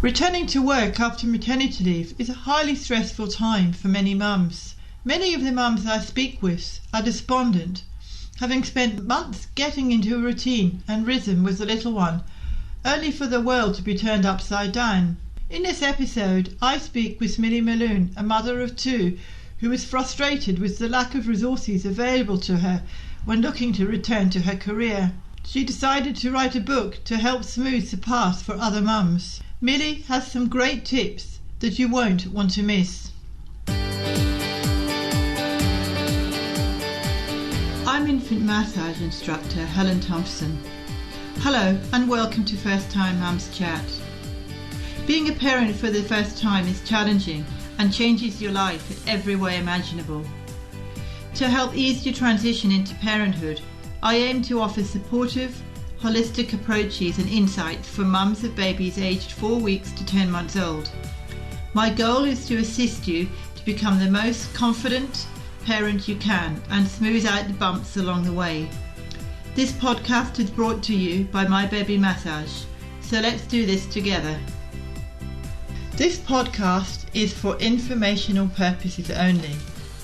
Returning to work after maternity leave is a highly stressful time for many mums. Many of the mums I speak with are despondent, having spent months getting into a routine and rhythm with the little one, only for the world to be turned upside down. In this episode, I speak with Millie Malum, a mother of two, who is frustrated with the lack of resources available to her when looking to return to her career. She decided to write a book to help smooth the path for other mums. Millie has some great tips that you won't want to miss. I'm infant massage instructor Helen Thompson. Hello and welcome to First Time Mums Chat. Being a parent for the first time is challenging and changes your life in every way imaginable. To help ease your transition into parenthood, I aim to offer supportive, holistic approaches and insights for mums of babies aged 4 weeks to 10 months old. My goal is to assist you to become the most confident parent you can and smooth out the bumps along the way. This podcast is brought to you by My Baby Massage, so let's do this together. This podcast is for informational purposes only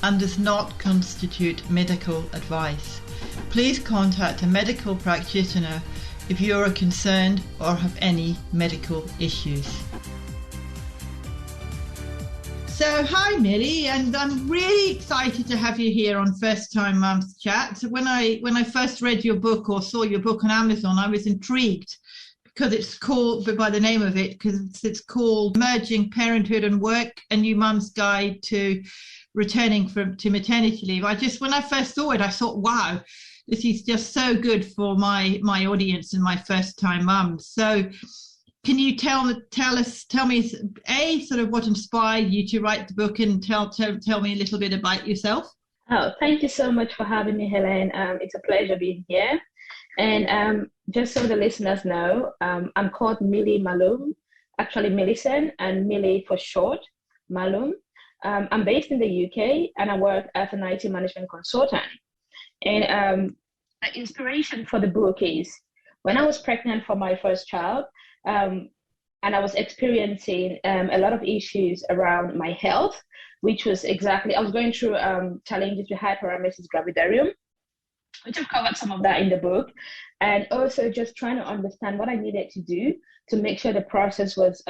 and does not constitute medical advice. Please contact a medical practitioner if you are concerned or have any medical issues. So, hi Millie, and I'm really excited to have you here on First Time Mums Chat. When I first read your book or saw your book on Amazon, I was intrigued because it's called, by the name of it, because it's called Merging Parenthood and Work, a New Mum's Guide to Returning to Maternity Leave. When I first saw it, I thought, wow, this is just so good for my audience and my first time mums. So can you tell me sort of what inspired you to write the book, and tell me a little bit about yourself? Oh, thank you so much for having me, Helen. It's a pleasure being here. And just so the listeners know, I'm called Millie Malum, actually Millicent, and Millie for short, Malum. I'm based in the UK and I work as an IT management consultant. And the inspiration for the book is when I was pregnant for my first child, and I was experiencing a lot of issues around my health, which was I was going through challenges with hyperemesis gravidarum, which I've covered some of that in the book, and also just trying to understand what I needed to do to make sure the process was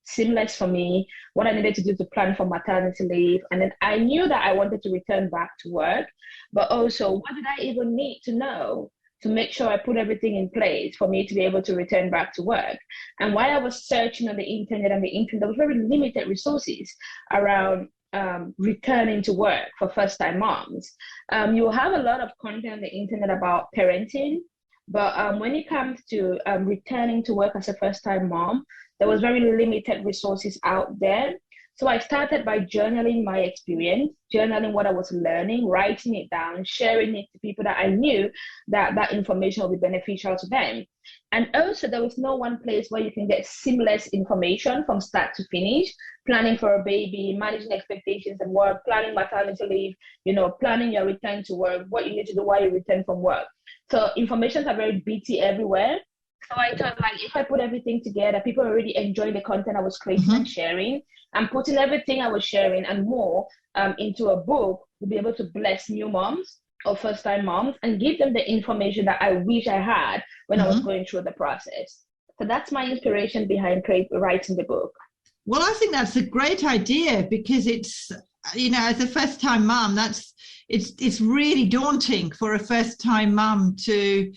seamless for me, what I needed to do to plan for maternity leave. And then I knew that I wanted to return back to work, but also what did I even need to know to make sure I put everything in place for me to be able to return back to work. And while I was searching on the internet, there was very limited resources around returning to work for first-time moms. You will have a lot of content on the internet about parenting, but when it comes to returning to work as a first-time mom, there was very limited resources out there. So I started by journaling my experience, journaling what I was learning, writing it down, sharing it to people that I knew that information would be beneficial to them. And also there was no one place where you can get seamless information from start to finish, planning for a baby, managing expectations at work, planning maternity leave, planning your return to work, what you need to do while you return from work. So information are very bitty everywhere. So I thought, if I put everything together, people already enjoy the content I was creating and sharing, and putting everything I was sharing and more into a book to be able to bless new moms or first-time moms and give them the information that I wish I had when I was going through the process. So that's my inspiration behind writing the book. Well, I think that's a great idea because it's, as a first-time mom, it's really daunting for a first-time mom to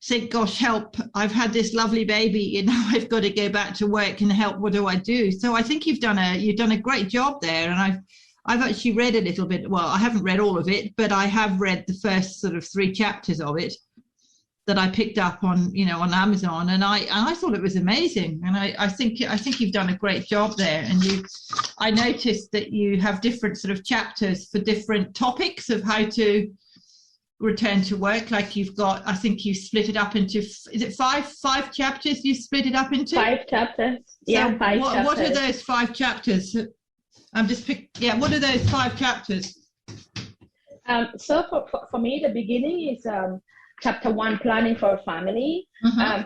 think, gosh, help, I've had this lovely baby and now I've got to go back to work and help, what do I do? So I think you've done a great job there. And I've actually read a little bit, well, I haven't read all of it, but I have read the first sort of 3 chapters of it that I picked up on Amazon, and I thought it was amazing. And I think you've done a great job there. And I noticed that you have different sort of chapters for different topics of how to return to work. Like you've got, I think you split it up into, is it five chapters you split it up into? 5 chapters. Yeah, so 5 chapters. What are those 5 chapters? What are those 5 chapters? So for me, the beginning is chapter 1, planning for a family.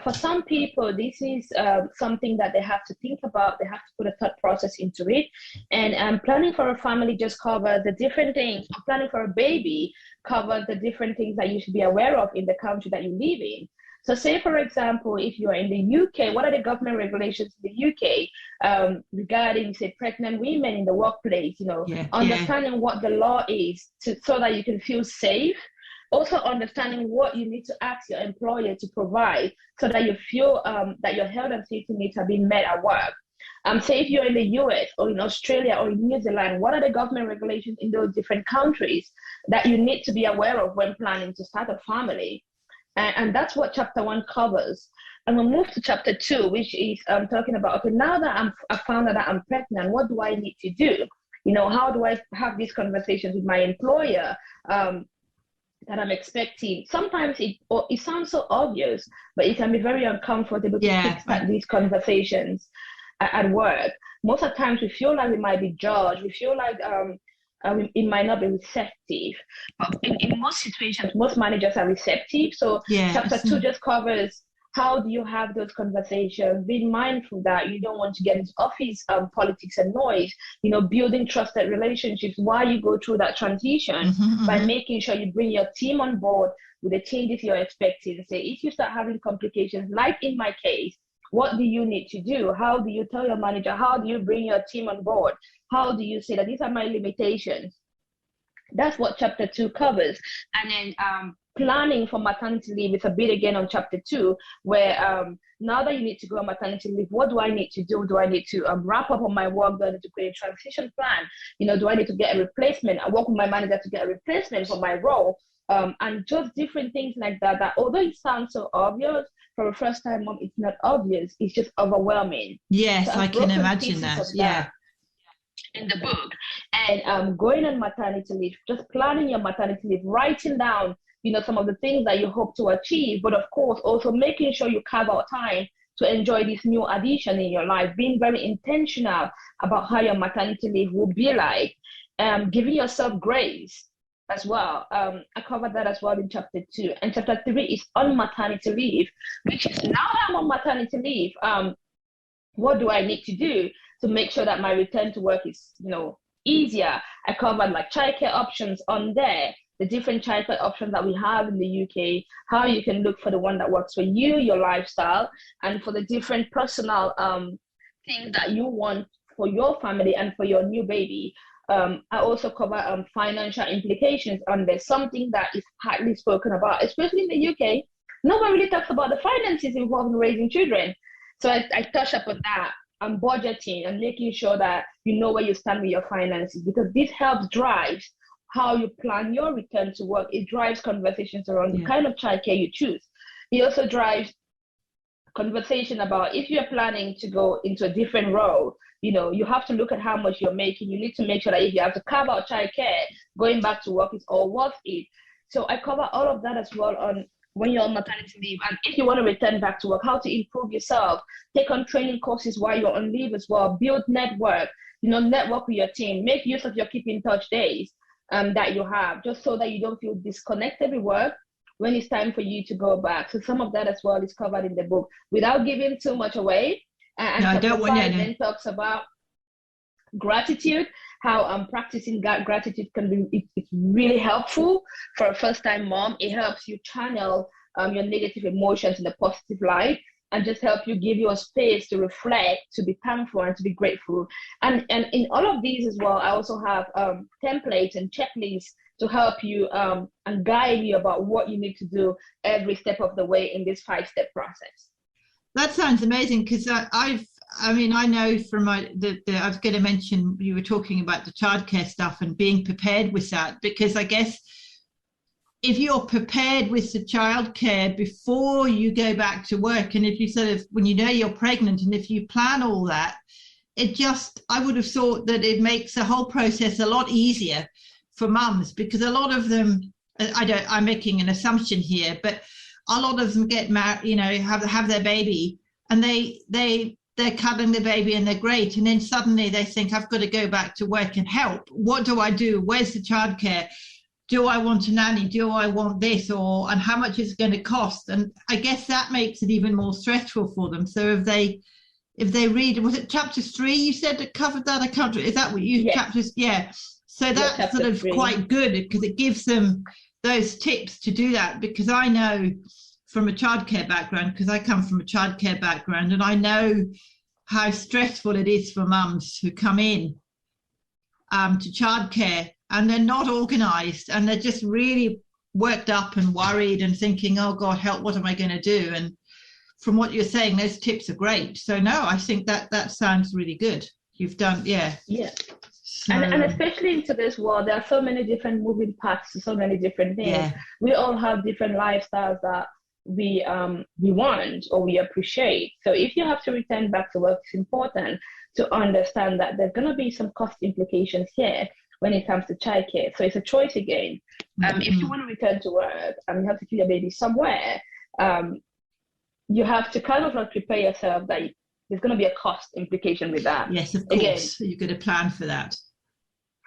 For some people, this is something that they have to think about. They have to put a thought process into it. And planning for a family just covers the different things. Planning for a baby covers the different things that you should be aware of in the country that you live in. So say, for example, if you are in the UK, what are the government regulations in the UK regarding, say, pregnant women in the workplace, understanding what the law is so that you can feel safe. Also understanding what you need to ask your employer to provide so that you feel that your health and safety needs are being met at work. Say if you're in the US or in Australia or in New Zealand, what are the government regulations in those different countries that you need to be aware of when planning to start a family? And that's what chapter 1 covers. And we'll move to chapter 2, which is talking about, okay, now that I found out that I'm pregnant, what do I need to do? How do I have these conversations with my employer that I'm expecting? Sometimes it sounds so obvious, but it can be very uncomfortable to start these conversations at work. Most of the times we feel like we might be judged. We feel like it might not be receptive. But in most situations, most managers are receptive. So chapter 2 just covers how do you have those conversations, being mindful that you don't want to get into office politics and noise, building trusted relationships while you go through that transition by making sure you bring your team on board with the changes you're expecting. Say, if you start having complications, like in my case, what do you need to do? How do you tell your manager? How do you bring your team on board? How do you say that these are my limitations? That's what chapter 2 covers. And then planning for maternity leave is a bit again on chapter 2, where now that you need to go on maternity leave, what do I need to do? Do I need to wrap up on my work? Do I need to create a transition plan? Do I need to get a replacement? I work with my manager to get a replacement for my role. And just different things like that, that although it sounds so obvious, for a first-time mom, it's not obvious. It's just overwhelming. Yes, so I can imagine that. In the book. And going on maternity leave, just planning your maternity leave, writing down, some of the things that you hope to achieve, but of course, also making sure you carve out time to enjoy this new addition in your life, being very intentional about how your maternity leave will be like, giving yourself grace as well. I covered that as well in chapter 2. And chapter 3 is on maternity leave, which is now that I'm on maternity leave, what do I need to do to make sure that my return to work is, easier? I covered like childcare options on there, the different childcare options that we have in the UK, how you can look for the one that works for you, your lifestyle, and for the different personal things that you want for your family and for your new baby. I also cover financial implications on there, something that is hardly spoken about, especially in the UK. Nobody really talks about the finances involved in raising children. So I touch upon that, and budgeting and making sure that you know where you stand with your finances, because this helps drive how you plan your return to work. It drives conversations around the kind of childcare you choose. It also drives conversation about if you're planning to go into a different role, you have to look at how much you're making. You need to make sure that if you have to carve out childcare, going back to work is all worth it. So I cover all of that as well on when you're on maternity leave. And if you want to return back to work, how to improve yourself, take on training courses while you're on leave as well, build network, network with your team, make use of your keep in touch days that you have, just so that you don't feel disconnected with work when it's time for you to go back. So some of that as well is covered in the book without giving too much away. And no, I don't want to. Then talks about gratitude, how practicing gratitude can be, it's really helpful for a first-time mom. It helps you channel your negative emotions in a positive light, and just help you give you a space to reflect, to be thankful, and to be grateful. And in all of these as well, I also have templates and checklists to help you and guide you about what you need to do every step of the way in this 5-step process. That sounds amazing, because I know from I was going to mention, you were talking about the childcare stuff and being prepared with that, because I guess if you're prepared with the childcare before you go back to work, and if you when you're pregnant, and if you plan all that, I would have thought that it makes the whole process a lot easier for mums, because a lot of them, I'm making an assumption here, but a lot of them get married, have their baby, and they're cuddling the baby and they're great, and then suddenly they think, I've got to go back to work and help. What do I do? Where's the childcare? do I want a nanny? Do I want this? And how much is it going to cost? And I guess that makes it even more stressful for them. So if they read, was it chapter 3 you said that covered that? I can't, is that what you, Yes. chapters? Yeah. So that's sort of 3. quite good because it gives them those tips to do that, because I know from a childcare background, because I come from a childcare background, and I know how stressful it is for mums who come in to childcare and they're not organised and they're just really worked up and worried and thinking, oh God, help, what am I going to do? And from what you're saying, those tips are great. So no, I think that sounds really good. You've done, yeah. Yeah. So, and especially into this world, there are so many different moving parts to so many different things. Yeah. We all have different lifestyles that we want or we appreciate. So if you have to return back to work, it's important to understand that there's going to be some cost implications here when it comes to childcare. So it's a choice again. If you want to return to work and you have to keep your baby somewhere, you have to kind of like prepare yourself that there's going to be a cost implication with that. Yes, of course. Again, you've got to plan for that.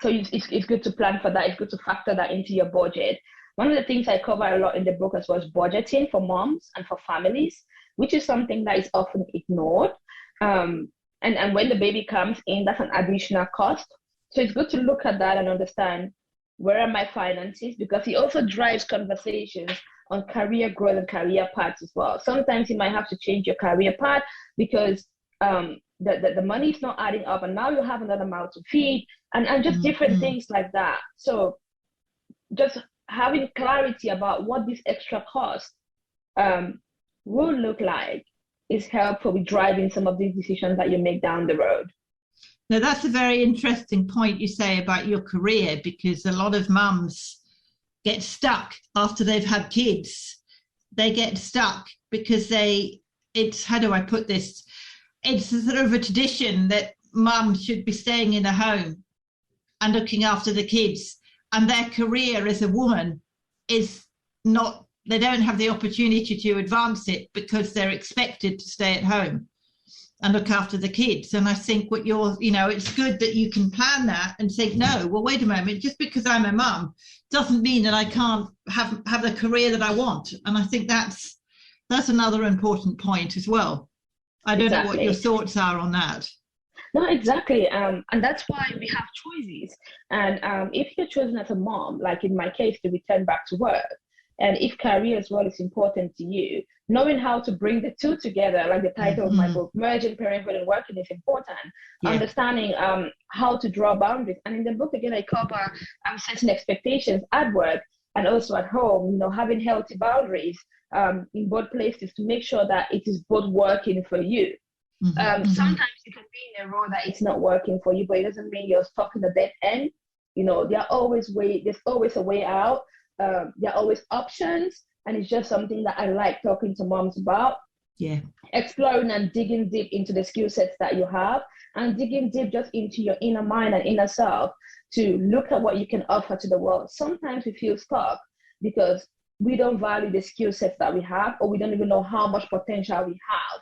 So it's good to plan for that. It's good to factor that into your budget. One of the things I cover a lot in the book as well is budgeting for moms and for families, which is something that is often ignored. And when the baby comes in, that's an additional cost. So it's good to look at that and understand, where are my finances? Because it also drives conversations on career growth and career paths as well. Sometimes you might have to change your career path because the money is not adding up and now you have another mouth to feed and just different things like that. So just having clarity about what this extra cost will look like is helpful with driving some of these decisions that you make down the road. Now, that's a very interesting point you say about your career, because a lot of mums get stuck after they've had kids. They get stuck because it's, how do I put this? It's a sort of a tradition that mum should be staying in a home and looking after the kids, and their career as a woman is not, they don't have the opportunity to advance it because they're expected to stay at home and look after the kids. And I think it's good that you can plan that and think, no, well, wait a moment, just because I'm a mum doesn't mean that I can't have the career that I want. And I think that's another important point as well. I don't know what your thoughts are on that. No, exactly. And that's why we have choices. And if you're chosen as a mom, like in my case, to return back to work, and if career as well is important to you, knowing how to bring the two together, like the title of my book, Merging Parenthood and Working, is important. Yeah. Understanding how to draw boundaries. And in the book, again, I cover setting expectations at work and also at home, having healthy boundaries in both places to make sure that it is both working for you. Sometimes you can be in a role that it's not working for you, but it doesn't mean you're stuck in the dead end. There's always a way out. There are always options, and it's just something that I like talking to moms about. Yeah, exploring and digging deep into the skill sets that you have, and digging deep just into your inner mind and inner self to look at what you can offer to the world. Sometimes we feel stuck because we don't value the skill sets that we have, or we don't even know how much potential we have.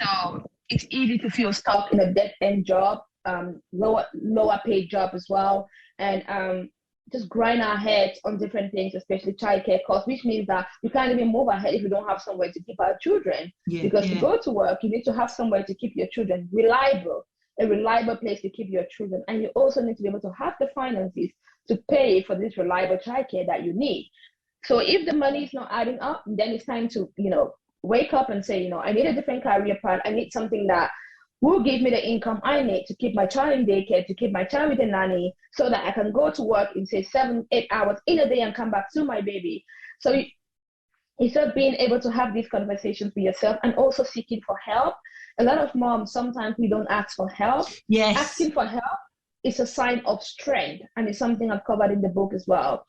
So it's easy to feel stuck in a dead-end job, lower paid job as well, and just grind our heads on different things, especially childcare costs, which means that we can't even move ahead if we don't have somewhere to keep our children. Because to go to work, you need to have somewhere to keep your children, a reliable place to keep your children. And you also need to be able to have the finances to pay for this reliable childcare that you need. So if the money is not adding up, then it's time to, wake up and say, I need a different career path. I need something that will give me the income I need to keep my child in daycare, to keep my child with a nanny, so that I can go to work in, say, 7-8 hours in a day and come back to my baby. So it's just being able to have these conversations with yourself and also seeking for help. A lot of moms, sometimes we don't ask for help. Yes. Asking for help is a sign of strength, and it's something I've covered in the book as well.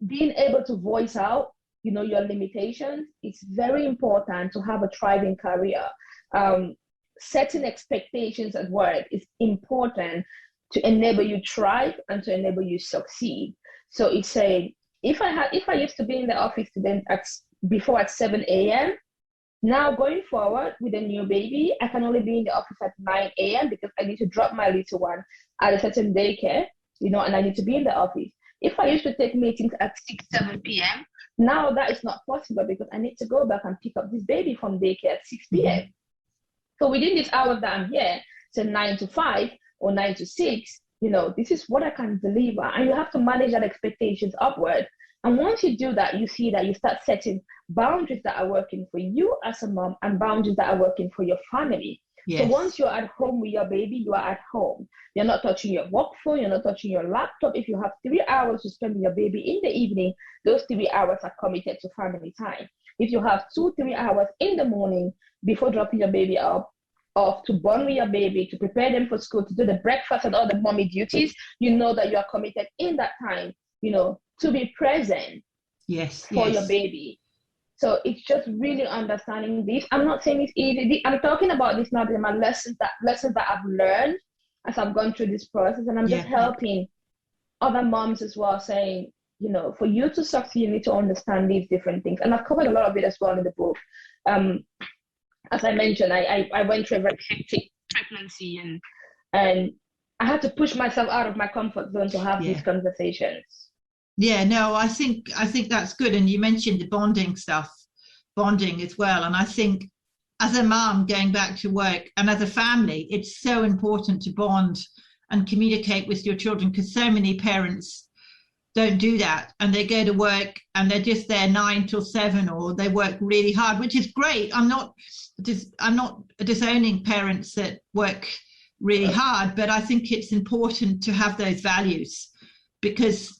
Being able to voice out, your limitations, it's very important to have a thriving career. Setting expectations at work is important to enable you thrive and to enable you succeed. So it's saying, if I used to be in the office before at 7 a.m., now going forward with a new baby, I can only be in the office at 9 a.m. because I need to drop my little one at a certain daycare, and I need to be in the office. If I used to take meetings at 6, 7 p.m., now that is not possible because I need to go back and pick up this baby from daycare at 6 p.m. Mm-hmm. So within this hour that I'm here, so 9 to 5 or 9 to 6, this is what I can deliver. And you have to manage that expectations upward. And once you do that, you see that you start setting boundaries that are working for you as a mom and boundaries that are working for your family. Yes. So once you're at home with your baby, you are at home. You're not touching your work phone. You're not touching your laptop. If you have 3 hours to spend with your baby in the evening, those 3 hours are committed to family time. If you have 2-3 hours in the morning before dropping your baby off to bond with your baby, to prepare them for school, to do the breakfast and all the mommy duties, you know that you are committed in that time, to be present for your baby. So it's just really understanding this. I'm not saying it's easy. I'm talking about this now in my lessons that I've learned as I've gone through this process. And I'm just helping other moms as well, saying, for you to succeed, you need to understand these different things. And I've covered a lot of it as well in the book. As I mentioned, I went through a very hectic pregnancy and I had to push myself out of my comfort zone to have these conversations. Yeah, no, I think that's good. And you mentioned the bonding as well. And I think as a mom going back to work and as a family, it's so important to bond and communicate with your children, because so many parents don't do that, and they go to work and they're just there 9 till 7, or they work really hard, which is great. I'm not disowning parents that work really hard, but I think it's important to have those values, because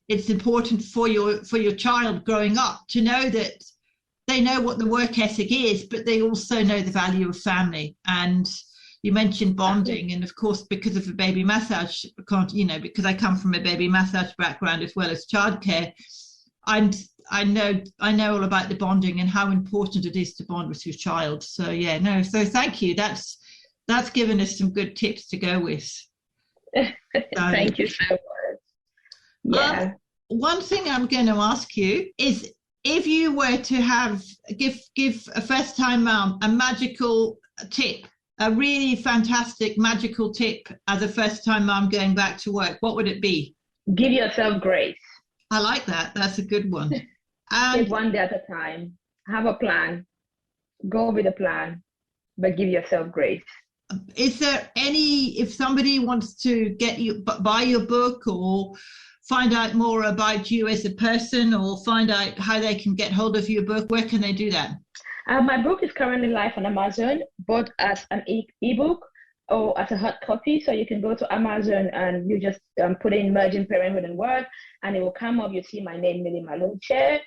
it's important for your child growing up to know that they know what the work ethic is, but they also know the value of family. And you mentioned bonding, and of course, because of a baby massage, because I come from a baby massage background as well as childcare, I know all about the bonding and how important it is to bond with your child. So so thank you. That's given us some good tips to go with. Thank you so much. Yeah. One thing I'm going to ask you is, if you were to give a first-time mom a magical tip, a really fantastic magical tip as a first-time mom going back to work, what would it be? Give yourself grace. I like that. That's a good one. Take one day at a time. Have a plan. Go with a plan, but give yourself grace. Is there if somebody wants to buy your book or find out more about you as a person, or find out how they can get hold of your book, where can they do that? My book is currently live on Amazon, both as an ebook or as a hard copy. So you can go to Amazon and you just put in Merging Parenthood and Work, and it will come up. You see my name, Millie Malum Chair.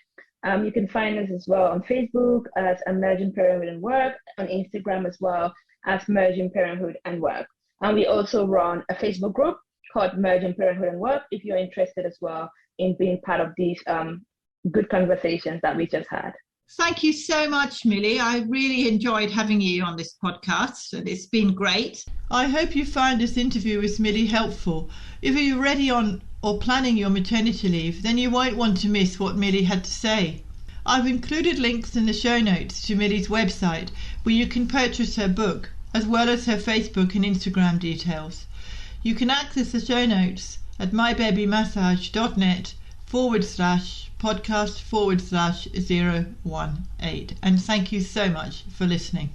You can find us as well on Facebook as Merging Parenthood and Work, on Instagram as well as Merging Parenthood and Work. And we also run a Facebook group called Merging Parenthood and Work, if you're interested as well in being part of these good conversations that we just had. Thank you so much, Millie. I really enjoyed having you on this podcast, and it's been great. I hope you found this interview with Millie helpful. If you're ready on or planning your maternity leave, then you won't want to miss what Millie had to say. I've included links in the show notes to Millie's website, where you can purchase her book, as well as her Facebook and Instagram details. You can access the show notes at mybabymassage.net/podcast/018. And thank you so much for listening.